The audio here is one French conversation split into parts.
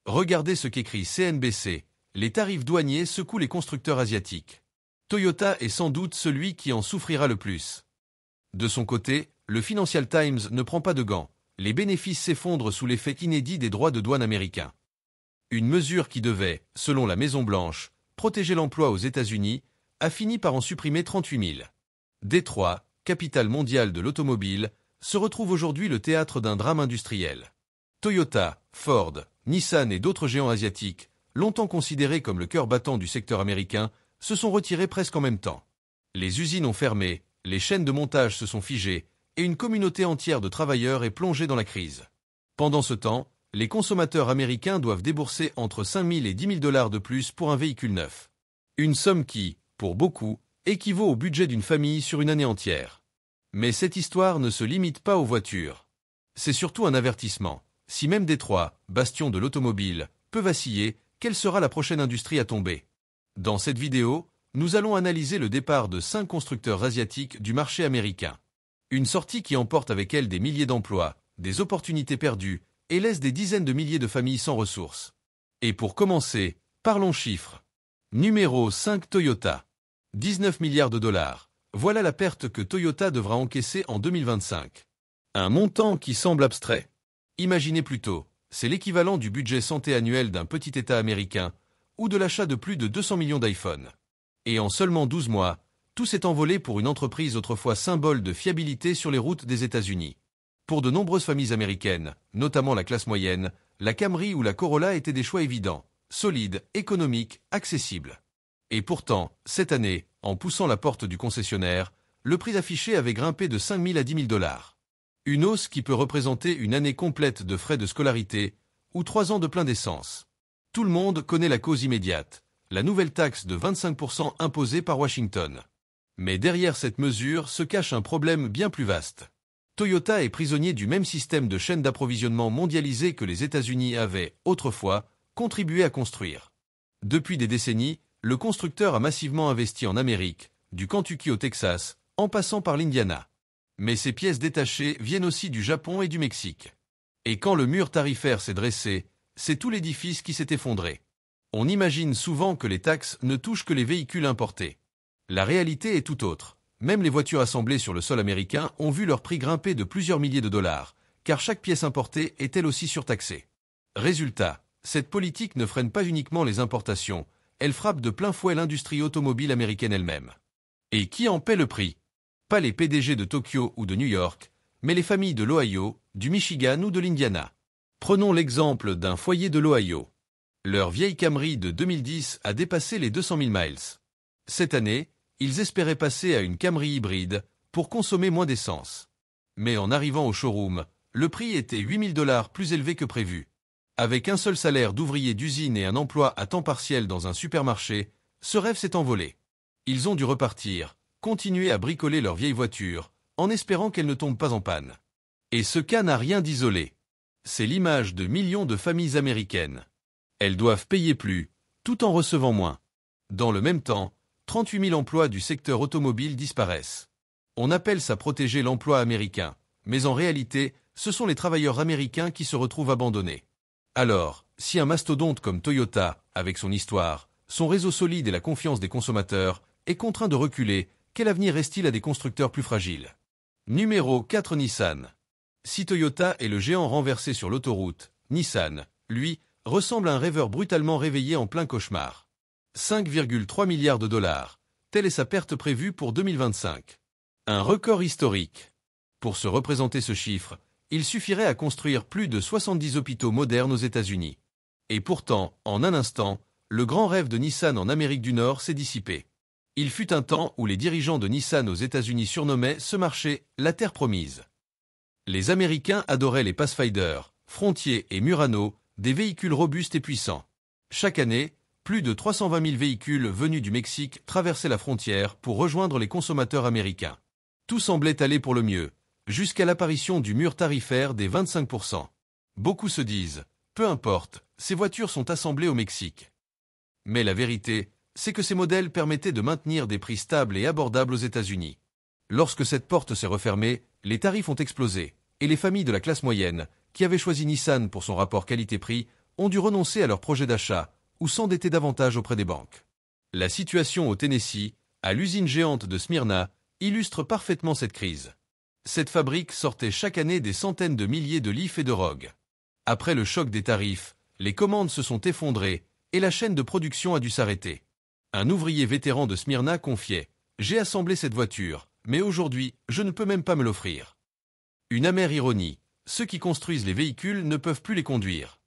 Regardez ce qu'écrit CNBC. Les tarifs douaniers secouent les constructeurs asiatiques. Toyota est sans doute celui qui en souffrira le plus. De son côté, le Financial Times ne prend pas de gants. Les bénéfices s'effondrent sous l'effet inédit des droits de douane américains. Une mesure qui devait, selon la Maison-Blanche, protéger l'emploi aux États-Unis, a fini par en supprimer 38 000. Détroit, capitale mondiale de l'automobile, se retrouve aujourd'hui le théâtre d'un drame industriel. Toyota, Ford, Nissan et d'autres géants asiatiques, longtemps considérés comme le cœur battant du secteur américain, se sont retirés presque en même temps. Les usines ont fermé, les chaînes de montage se sont figées, et une communauté entière de travailleurs est plongée dans la crise. Pendant ce temps, les consommateurs américains doivent débourser entre 5 000 et 10 000 $ de plus pour un véhicule neuf. Une somme qui, pour beaucoup, équivaut au budget d'une famille sur une année entière. Mais cette histoire ne se limite pas aux voitures. C'est surtout un avertissement. Si même Détroit, bastion de l'automobile, peut vaciller, quelle sera la prochaine industrie à tomber? Dans cette vidéo, nous allons analyser le départ de 5 constructeurs asiatiques du marché américain. Une sortie qui emporte avec elle des milliers d'emplois, des opportunités perdues, et laisse des dizaines de milliers de familles sans ressources. Et pour commencer, parlons chiffres. Numéro 5 Toyota. 19 milliards de dollars. Voilà la perte que Toyota devra encaisser en 2025. Un montant qui semble abstrait. Imaginez plutôt, c'est l'équivalent du budget santé annuel d'un petit État américain, ou de l'achat de plus de 200 millions d'iPhone. Et en seulement 12 mois, tout s'est envolé pour une entreprise autrefois symbole de fiabilité sur les routes des États-Unis. Pour de nombreuses familles américaines, notamment la classe moyenne, la Camry ou la Corolla étaient des choix évidents, solides, économiques, accessibles. Et pourtant, cette année, en poussant la porte du concessionnaire, le prix affiché avait grimpé de 5 000 à 10 000 $. Une hausse qui peut représenter une année complète de frais de scolarité ou 3 ans de plein d'essence. Tout le monde connaît la cause immédiate, la nouvelle taxe de 25% imposée par Washington. Mais derrière cette mesure se cache un problème bien plus vaste. Toyota est prisonnier du même système de chaîne d'approvisionnement mondialisée que les États-Unis avaient, autrefois, contribué à construire. Depuis des décennies, le constructeur a massivement investi en Amérique, du Kentucky au Texas, en passant par l'Indiana. Mais ces pièces détachées viennent aussi du Japon et du Mexique. Et quand le mur tarifaire s'est dressé, c'est tout l'édifice qui s'est effondré. On imagine souvent que les taxes ne touchent que les véhicules importés. La réalité est tout autre. Même les voitures assemblées sur le sol américain ont vu leur prix grimper de plusieurs milliers de dollars, car chaque pièce importée est elle aussi surtaxée. Résultat, cette politique ne freine pas uniquement les importations, elle frappe de plein fouet l'industrie automobile américaine elle-même. Et qui en paie le prix? Pas les PDG de Tokyo ou de New York, mais les familles de l'Ohio, du Michigan ou de l'Indiana. Prenons l'exemple d'un foyer de l'Ohio. Leur vieille Camry de 2010 a dépassé les 200 000 miles. Cette année, ils espéraient passer à une Camry hybride pour consommer moins d'essence. Mais en arrivant au showroom, le prix était 8 000 $ plus élevé que prévu. Avec un seul salaire d'ouvrier d'usine et un emploi à temps partiel dans un supermarché, ce rêve s'est envolé. Ils ont dû repartir, continuer à bricoler leur vieille voiture, en espérant qu'elle ne tombe pas en panne. Et ce cas n'a rien d'isolé. C'est l'image de millions de familles américaines. Elles doivent payer plus, tout en recevant moins. Dans le même temps, 38 000 emplois du secteur automobile disparaissent. On appelle ça protéger l'emploi américain, mais en réalité, ce sont les travailleurs américains qui se retrouvent abandonnés. Alors, si un mastodonte comme Toyota, avec son histoire, son réseau solide et la confiance des consommateurs, est contraint de reculer, quel avenir reste-t-il à des constructeurs plus fragiles? Numéro 4 Nissan. Si Toyota est le géant renversé sur l'autoroute, Nissan, lui, ressemble à un rêveur brutalement réveillé en plein cauchemar. 5,3 milliards de dollars, telle est sa perte prévue pour 2025. Un record historique. Pour se représenter ce chiffre, il suffirait à construire plus de 70 hôpitaux modernes aux États-Unis. Et pourtant, en un instant, le grand rêve de Nissan en Amérique du Nord s'est dissipé. Il fut un temps où les dirigeants de Nissan aux États-Unis surnommaient ce marché « la terre promise ». Les Américains adoraient les Pathfinder, Frontier et Murano, des véhicules robustes et puissants. Chaque année, plus de 320 000 véhicules venus du Mexique traversaient la frontière pour rejoindre les consommateurs américains. Tout semblait aller pour le mieux, jusqu'à l'apparition du mur tarifaire des 25%. Beaucoup se disent, peu importe, ces voitures sont assemblées au Mexique. Mais la vérité, c'est que ces modèles permettaient de maintenir des prix stables et abordables aux États-Unis. Lorsque cette porte s'est refermée, les tarifs ont explosé, et les familles de la classe moyenne, qui avaient choisi Nissan pour son rapport qualité-prix, ont dû renoncer à leur projet d'achat ou s'endetter davantage auprès des banques. La situation au Tennessee, à l'usine géante de Smyrna, illustre parfaitement cette crise. Cette fabrique sortait chaque année des centaines de milliers de Leaf et de Rogue. Après le choc des tarifs, les commandes se sont effondrées et la chaîne de production a dû s'arrêter. Un ouvrier vétéran de Smyrna confiait « J'ai assemblé cette voiture, mais aujourd'hui, je ne peux même pas me l'offrir. » Une amère ironie, ceux qui construisent les véhicules ne peuvent plus les conduire.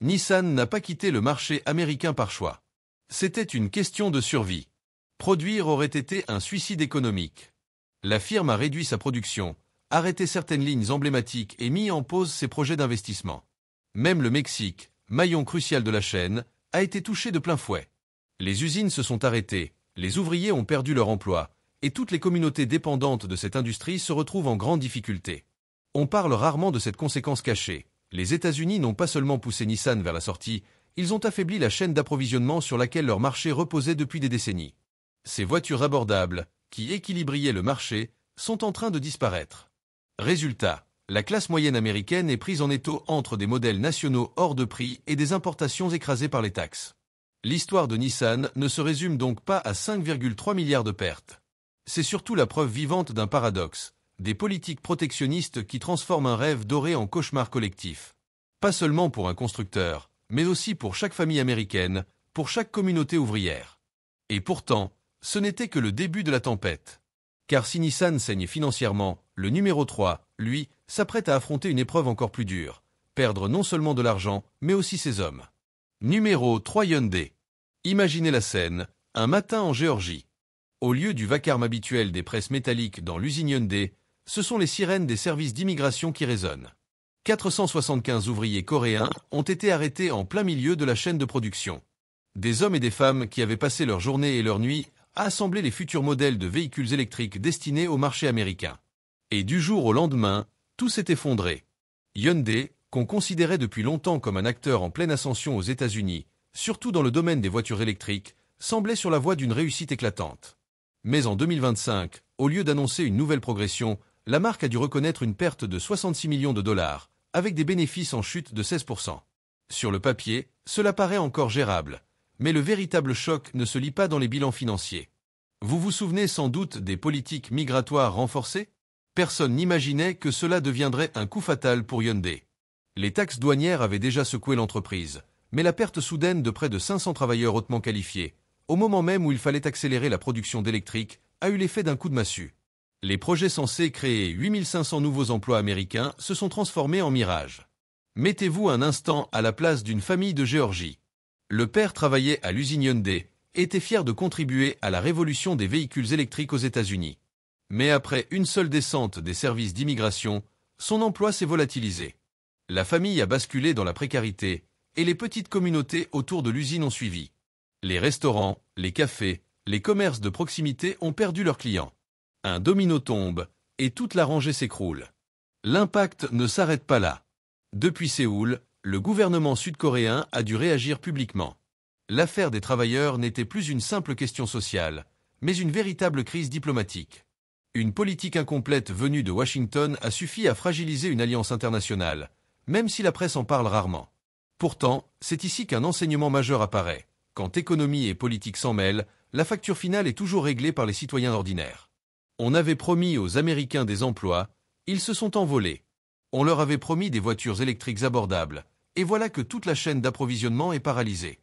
Nissan n'a pas quitté le marché américain par choix. C'était une question de survie. Produire aurait été un suicide économique. La firme a réduit sa production, arrêté certaines lignes emblématiques et mis en pause ses projets d'investissement. Même le Mexique, maillon crucial de la chaîne, a été touché de plein fouet. Les usines se sont arrêtées, les ouvriers ont perdu leur emploi, et toutes les communautés dépendantes de cette industrie se retrouvent en grande difficulté. On parle rarement de cette conséquence cachée. Les États-Unis n'ont pas seulement poussé Nissan vers la sortie, ils ont affaibli la chaîne d'approvisionnement sur laquelle leur marché reposait depuis des décennies. Ces voitures abordables, qui équilibraient le marché, sont en train de disparaître. Résultat, la classe moyenne américaine est prise en étau entre des modèles nationaux hors de prix et des importations écrasées par les taxes. L'histoire de Nissan ne se résume donc pas à 5,3 milliards de pertes. C'est surtout la preuve vivante d'un paradoxe, des politiques protectionnistes qui transforment un rêve doré en cauchemar collectif. Pas seulement pour un constructeur, mais aussi pour chaque famille américaine, pour chaque communauté ouvrière. Et pourtant, ce n'était que le début de la tempête. Car si Nissan saigne financièrement, le numéro 3, lui, s'apprête à affronter une épreuve encore plus dure, perdre non seulement de l'argent, mais aussi ses hommes. Numéro 3 Hyundai. Imaginez la scène, un matin en Géorgie. Au lieu du vacarme habituel des presses métalliques dans l'usine Hyundai, ce sont les sirènes des services d'immigration qui résonnent. 475 ouvriers coréens ont été arrêtés en plein milieu de la chaîne de production. Des hommes et des femmes qui avaient passé leur journée et leur nuit à assembler les futurs modèles de véhicules électriques destinés au marché américain. Et du jour au lendemain, tout s'est effondré. Hyundai, qu'on considérait depuis longtemps comme un acteur en pleine ascension aux États-Unis, surtout dans le domaine des voitures électriques, semblait sur la voie d'une réussite éclatante. Mais en 2025, au lieu d'annoncer une nouvelle progression, la marque a dû reconnaître une perte de 66 millions de dollars, avec des bénéfices en chute de 16%. Sur le papier, cela paraît encore gérable, mais le véritable choc ne se lit pas dans les bilans financiers. Vous vous souvenez sans doute des politiques migratoires renforcées ? Personne n'imaginait que cela deviendrait un coup fatal pour Hyundai. Les taxes douanières avaient déjà secoué l'entreprise, mais la perte soudaine de près de 500 travailleurs hautement qualifiés, au moment même où il fallait accélérer la production d'électrique, a eu l'effet d'un coup de massue. Les projets censés créer 8500 nouveaux emplois américains se sont transformés en mirages. Mettez-vous un instant à la place d'une famille de Géorgie. Le père travaillait à l'usine Hyundai et était fier de contribuer à la révolution des véhicules électriques aux États-Unis. Mais après une seule descente des services d'immigration, son emploi s'est volatilisé. La famille a basculé dans la précarité et les petites communautés autour de l'usine ont suivi. Les restaurants, les cafés, les commerces de proximité ont perdu leurs clients. Un domino tombe et toute la rangée s'écroule. L'impact ne s'arrête pas là. Depuis Séoul, le gouvernement sud-coréen a dû réagir publiquement. L'affaire des travailleurs n'était plus une simple question sociale, mais une véritable crise diplomatique. Une politique incomplète venue de Washington a suffi à fragiliser une alliance internationale, même si la presse en parle rarement. Pourtant, c'est ici qu'un enseignement majeur apparaît. Quand économie et politique s'en mêlent, la facture finale est toujours réglée par les citoyens ordinaires. On avait promis aux Américains des emplois, ils se sont envolés. On leur avait promis des voitures électriques abordables, et voilà que toute la chaîne d'approvisionnement est paralysée.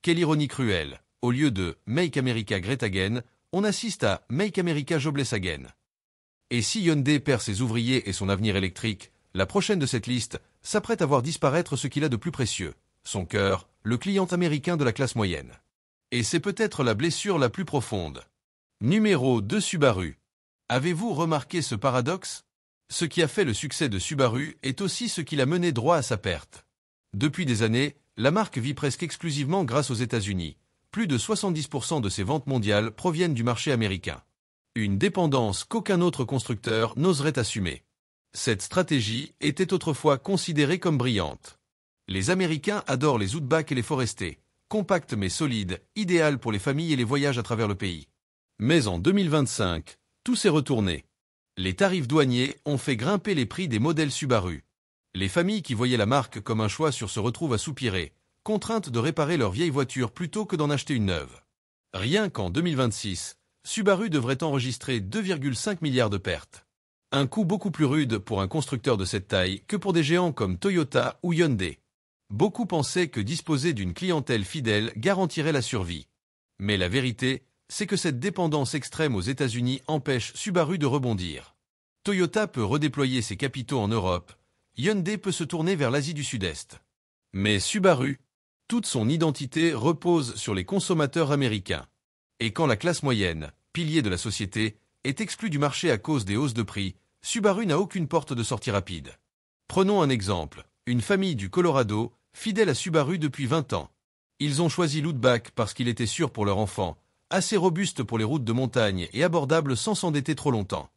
Quelle ironie cruelle, au lieu de « Make America Great Again », on assiste à « Make America Jobless Again ». Et si Hyundai perd ses ouvriers et son avenir électrique, la prochaine de cette liste s'apprête à voir disparaître ce qu'il a de plus précieux, son cœur, le client américain de la classe moyenne. Et c'est peut-être la blessure la plus profonde. Numéro 2 Subaru. Avez-vous remarqué ce paradoxe ? Ce qui a fait le succès de Subaru est aussi ce qui l'a mené droit à sa perte. Depuis des années, la marque vit presque exclusivement grâce aux États-Unis. Plus de 70% de ses ventes mondiales proviennent du marché américain. Une dépendance qu'aucun autre constructeur n'oserait assumer. Cette stratégie était autrefois considérée comme brillante. Les Américains adorent les Outback et les Forester, compacts mais solides, idéales pour les familles et les voyages à travers le pays. Mais en 2025, tout s'est retourné. Les tarifs douaniers ont fait grimper les prix des modèles Subaru. Les familles qui voyaient la marque comme un choix se retrouvent à soupirer, contraintes de réparer leur vieille voiture plutôt que d'en acheter une neuve. Rien qu'en 2026, Subaru devrait enregistrer 2,5 milliards de pertes. Un coût beaucoup plus rude pour un constructeur de cette taille que pour des géants comme Toyota ou Hyundai. Beaucoup pensaient que disposer d'une clientèle fidèle garantirait la survie. Mais la vérité, c'est que cette dépendance extrême aux États-Unis empêche Subaru de rebondir. Toyota peut redéployer ses capitaux en Europe, Hyundai peut se tourner vers l'Asie du Sud-Est. Mais Subaru, toute son identité repose sur les consommateurs américains. Et quand la classe moyenne, pilier de la société, est exclue du marché à cause des hausses de prix, Subaru n'a aucune porte de sortie rapide. Prenons un exemple, une famille du Colorado, fidèle à Subaru depuis 20 ans. Ils ont choisi l'Outback parce qu'il était sûr pour leur enfant, assez robuste pour les routes de montagne et abordable sans s'endetter trop longtemps.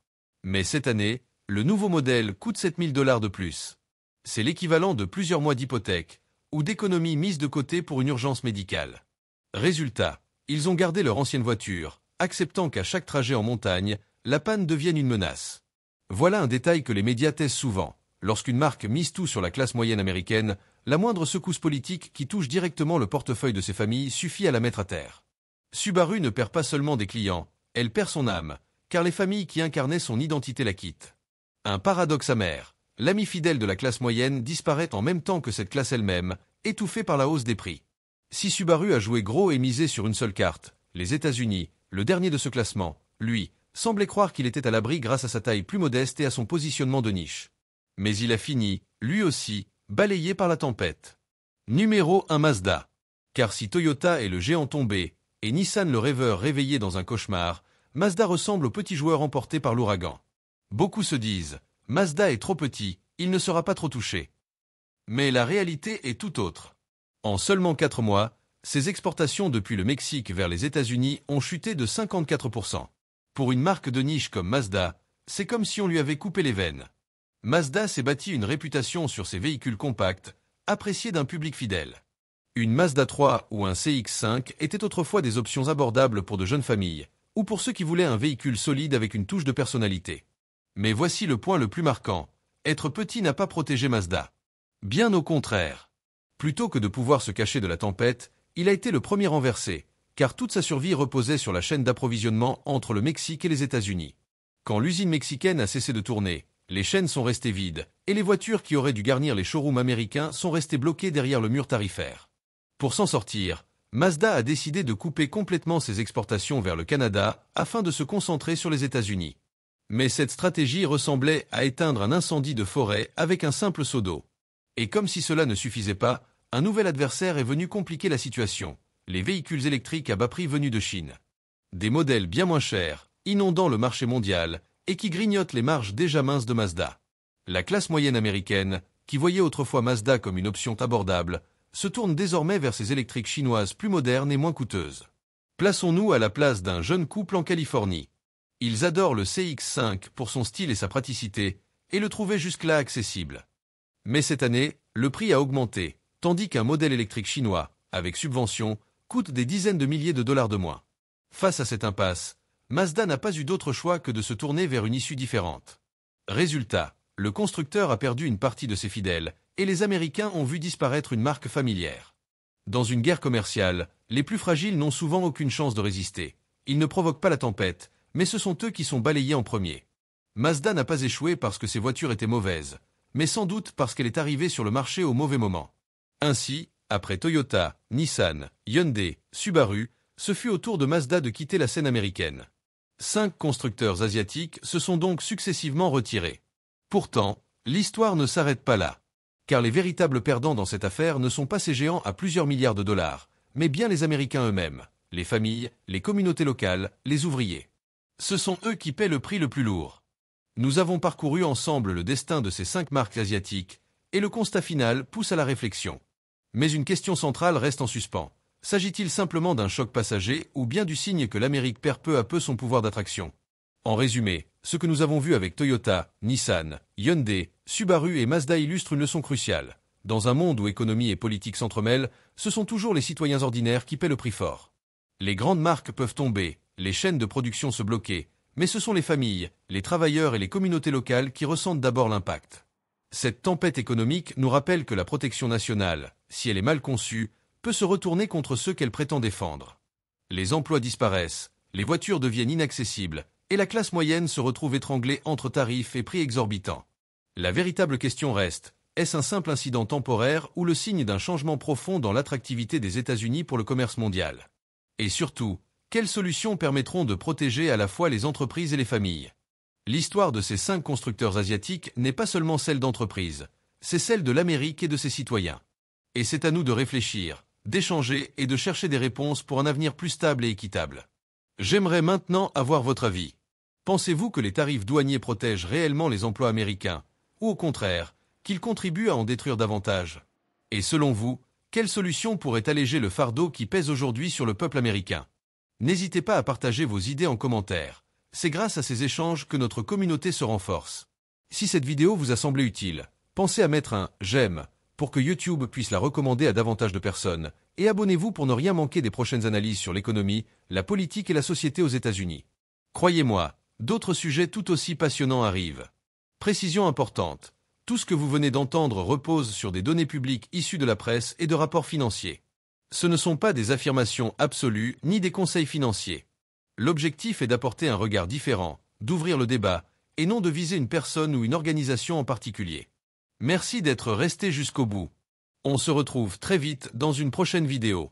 Mais cette année, le nouveau modèle coûte $7 000 de plus. C'est l'équivalent de plusieurs mois d'hypothèque, ou d'économies mises de côté pour une urgence médicale. Résultat, ils ont gardé leur ancienne voiture, acceptant qu'à chaque trajet en montagne, la panne devienne une menace. Voilà un détail que les médias taisent souvent. Lorsqu'une marque mise tout sur la classe moyenne américaine, la moindre secousse politique qui touche directement le portefeuille de ces familles suffit à la mettre à terre. Subaru ne perd pas seulement des clients, elle perd son âme, car les familles qui incarnaient son identité la quittent. Un paradoxe amer, l'ami fidèle de la classe moyenne disparaît en même temps que cette classe elle-même, étouffée par la hausse des prix. Si Subaru a joué gros et misé sur une seule carte, les États-Unis, le dernier de ce classement, lui, semblait croire qu'il était à l'abri grâce à sa taille plus modeste et à son positionnement de niche. Mais il a fini, lui aussi, balayé par la tempête. Numéro 1 Mazda. Car si Toyota est le géant tombé, et Nissan le rêveur réveillé dans un cauchemar, Mazda ressemble au petit joueur emporté par l'ouragan. Beaucoup se disent, Mazda est trop petit, il ne sera pas trop touché. Mais la réalité est tout autre. En seulement 4 mois, ses exportations depuis le Mexique vers les États-Unis ont chuté de 54%. Pour une marque de niche comme Mazda, c'est comme si on lui avait coupé les veines. Mazda s'est bâti une réputation sur ses véhicules compacts, appréciés d'un public fidèle. Une Mazda 3 ou un CX-5 étaient autrefois des options abordables pour de jeunes familles, ou pour ceux qui voulaient un véhicule solide avec une touche de personnalité. Mais voici le point le plus marquant, être petit n'a pas protégé Mazda. Bien au contraire. Plutôt que de pouvoir se cacher de la tempête, il a été le premier renversé, car toute sa survie reposait sur la chaîne d'approvisionnement entre le Mexique et les États-Unis. Quand l'usine mexicaine a cessé de tourner, les chaînes sont restées vides, et les voitures qui auraient dû garnir les showrooms américains sont restées bloquées derrière le mur tarifaire. Pour s'en sortir, Mazda a décidé de couper complètement ses exportations vers le Canada afin de se concentrer sur les États-Unis. Mais cette stratégie ressemblait à éteindre un incendie de forêt avec un simple seau d'eau. Et comme si cela ne suffisait pas, un nouvel adversaire est venu compliquer la situation, les véhicules électriques à bas prix venus de Chine. Des modèles bien moins chers, inondant le marché mondial, et qui grignotent les marges déjà minces de Mazda. La classe moyenne américaine, qui voyait autrefois Mazda comme une option abordable, se tourne désormais vers ces électriques chinoises plus modernes et moins coûteuses. Plaçons-nous à la place d'un jeune couple en Californie. Ils adorent le CX-5 pour son style et sa praticité, et le trouvaient jusque-là accessible. Mais cette année, le prix a augmenté, tandis qu'un modèle électrique chinois, avec subvention, coûte des dizaines de milliers de dollars de moins. Face à cette impasse, Mazda n'a pas eu d'autre choix que de se tourner vers une issue différente. Résultat, le constructeur a perdu une partie de ses fidèles, et les Américains ont vu disparaître une marque familière. Dans une guerre commerciale, les plus fragiles n'ont souvent aucune chance de résister. Ils ne provoquent pas la tempête, mais ce sont eux qui sont balayés en premier. Mazda n'a pas échoué parce que ses voitures étaient mauvaises, mais sans doute parce qu'elle est arrivée sur le marché au mauvais moment. Ainsi, après Toyota, Nissan, Hyundai, Subaru, ce fut au tour de Mazda de quitter la scène américaine. 5 constructeurs asiatiques se sont donc successivement retirés. Pourtant, l'histoire ne s'arrête pas là. Car les véritables perdants dans cette affaire ne sont pas ces géants à plusieurs milliards de dollars, mais bien les Américains eux-mêmes, les familles, les communautés locales, les ouvriers. Ce sont eux qui paient le prix le plus lourd. Nous avons parcouru ensemble le destin de ces 5 marques asiatiques, et le constat final pousse à la réflexion. Mais une question centrale reste en suspens. S'agit-il simplement d'un choc passager ou bien du signe que l'Amérique perd peu à peu son pouvoir d'attraction? En résumé, ce que nous avons vu avec Toyota, Nissan, Hyundai, Subaru et Mazda illustre une leçon cruciale. Dans un monde où économie et politique s'entremêlent, ce sont toujours les citoyens ordinaires qui paient le prix fort. Les grandes marques peuvent tomber, les chaînes de production se bloquer, mais ce sont les familles, les travailleurs et les communautés locales qui ressentent d'abord l'impact. Cette tempête économique nous rappelle que la protection nationale, si elle est mal conçue, peut se retourner contre ceux qu'elle prétend défendre. Les emplois disparaissent, les voitures deviennent inaccessibles, et la classe moyenne se retrouve étranglée entre tarifs et prix exorbitants. La véritable question reste, est-ce un simple incident temporaire ou le signe d'un changement profond dans l'attractivité des États-Unis pour le commerce mondial? Et surtout, quelles solutions permettront de protéger à la fois les entreprises et les familles? L'histoire de ces 5 constructeurs asiatiques n'est pas seulement celle d'entreprises, c'est celle de l'Amérique et de ses citoyens. Et c'est à nous de réfléchir, d'échanger et de chercher des réponses pour un avenir plus stable et équitable. J'aimerais maintenant avoir votre avis. Pensez-vous que les tarifs douaniers protègent réellement les emplois américains, ou au contraire, qu'ils contribuent à en détruire davantage? Et selon vous, quelle solution pourrait alléger le fardeau qui pèse aujourd'hui sur le peuple américain? N'hésitez pas à partager vos idées en commentaire. C'est grâce à ces échanges que notre communauté se renforce. Si cette vidéo vous a semblé utile, pensez à mettre un « j'aime » pour que YouTube puisse la recommander à davantage de personnes, et abonnez-vous pour ne rien manquer des prochaines analyses sur l'économie, la politique et la société aux États-Unis. Croyez-moi, d'autres sujets tout aussi passionnants arrivent. Précision importante, tout ce que vous venez d'entendre repose sur des données publiques issues de la presse et de rapports financiers. Ce ne sont pas des affirmations absolues ni des conseils financiers. L'objectif est d'apporter un regard différent, d'ouvrir le débat, et non de viser une personne ou une organisation en particulier. Merci d'être resté jusqu'au bout. On se retrouve très vite dans une prochaine vidéo.